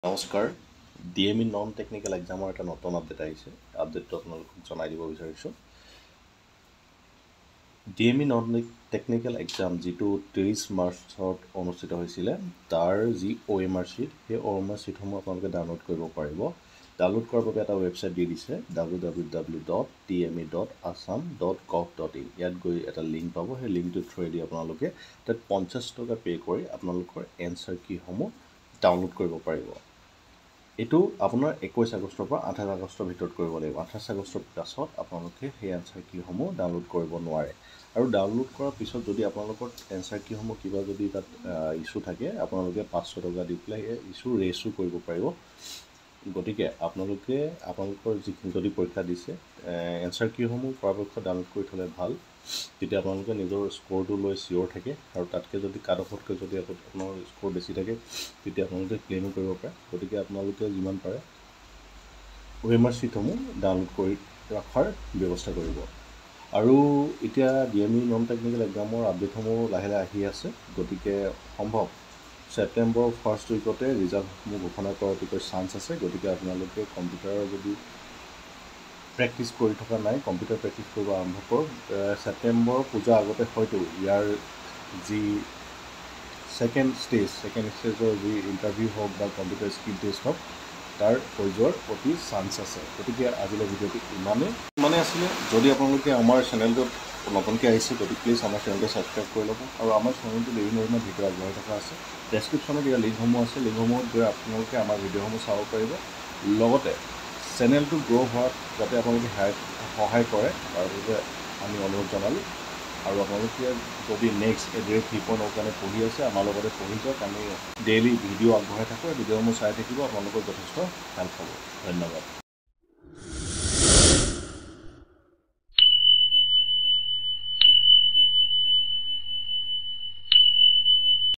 নমস্কাৰ DME non technical এক্সামৰ এটা নতুন আপডেট আহিছে আপডেটটো আপোনালোকক জনাই দিব বিচাৰিছোঁ DME নন টেকনিকেল এক্সাম যিটো 30 মাৰ্চত অনুষ্ঠিত হৈছিলে তাৰ যি OMR sheet সেই OMR sheetসমূহ আপোনালোকে ডাউনলোড কৰিব পাৰিব ডাউনলোড কৰাৰ বাবে এটা ৱেবছাইট দি দিছে www.tme.assam.gov.in ইয়াত গৈ এটা লিংক পাব সেই লিংকটোৰ থ্ৰুৱেদি আপোনালোকে তাত 50 টকা পে' কৰি আপোনালোকৰ এনসাৰ কিসমূহ ডাউনলোড কৰিব পাৰিব এইটো আপোনাৰ 21 আগষ্টৰ পৰা 28 আগষ্টৰ ভিতৰত কৰিব লাগিব 28 আগষ্টৰ পাছত আপোনালোকে সেই এনসাৰ কিসমূহ ডাউনলোড কৰিব নোৱাৰে আৰু ডাউনলোড কৰাৰ পিছত যদি আপোনালোকৰ এনসাৰ কিসমূহ কিবা যদি তাত ইস্যু থাকে আপোনালোকে 500 টকা দি পেলাই এই ইস্যু ৰেইজো কৰিব পাৰিব গতিকে আপোনালোকে আপোনালোকৰ যিখিনি যদি পৰীক্ষা দিছে এনসাৰ কিসমূহ পৰাপক্ষত ডাউনলোড কৰি থলে ভাল তেতিয়া আপোনালোকে নিজৰ স্কোৰটো লৈ সিওৰ থাকে আৰু তাতকে যদি কাট অফতকৈ যদি আপোনাৰ স্কোৰ বেছি থাকে তেতিয়া আপোনালোকে ক্লেইম কৰিব পাৰে গতিকে আপোনালোকে যিমান পাৰে OMR sheetসমূহ ডাউনলোড কৰি ৰাখাৰ ব্যৱস্থা কৰিব আৰু এতিয়া DME নন টেকনিকেল এক্সামৰ আপডেটসমূহ লাহে লাহে আহি আছে গতিকে সম্ভৱ সেপ্টেম্বৰ ফাৰ্ষ্ট উইকতে ৰিজাল্টসমূহ ঘোষণা কৰাৰ অতিকৈ চান্স আছে গতিকে আপোনালোকে কম্পিউটাৰৰ যদি প্ৰেক্টিছ কৰি থকা নাই কম্পিউটাৰ প্ৰেক্টিছ কৰিব আৰম্ভ কৰক সেপ্টেম্বৰ পূজা আগতে হয়তো ইয়াৰ যি সেকেন্ড ষ্টেজৰ যি ইণ্টাৰভিউ হওক বা কম্পিউটাৰ স্কিল টেষ্ট হওক তাৰ হৈ যোৱাৰ অতি চান্স আছে গতিকে আজিলৈ ভিডিঅ'টো ইমানেই আছিলে যদি আপোনালোকে আমাৰ চেনেলটোত নতুনকৈ আহিছে গতিকে প্লিজ আমাৰ চেনেলটো ছাবস্ক্ৰাইব কৰি ল'ব আৰু আমাৰ চেনেলটো বিভিন্ন ধৰণৰ ভিডিঅ' আগবঢ়াই থকা আছে ডেছক্ৰিপশ্যনত ইয়াৰ লিংকসমূহ আছে লিংকসমূহত গৈ আপোনালোকে আমাৰ ভিডিঅ'সমূহ চাব পাৰিব লগতে চেনেলটো গ্ৰ' হোৱাত যাতে আপোনালোকে সহায় কৰে তাৰ বাবে আমি অনুৰোধ জনালোঁ আৰু আপোনালোকে যদি নেক্সট গ্ৰেড 3.0 কাৰণে পঢ়ি আছে আমাৰ লগতে পঢ়ি যাওক আমি ডেইলি ভিডিঅ' আগবঢ়াই থাকোঁ ভিডিঅ'সমূহ চাই থাকিব আপোনালোকৰ যথেষ্ট হেল্প হ'ব ধন্যবাদ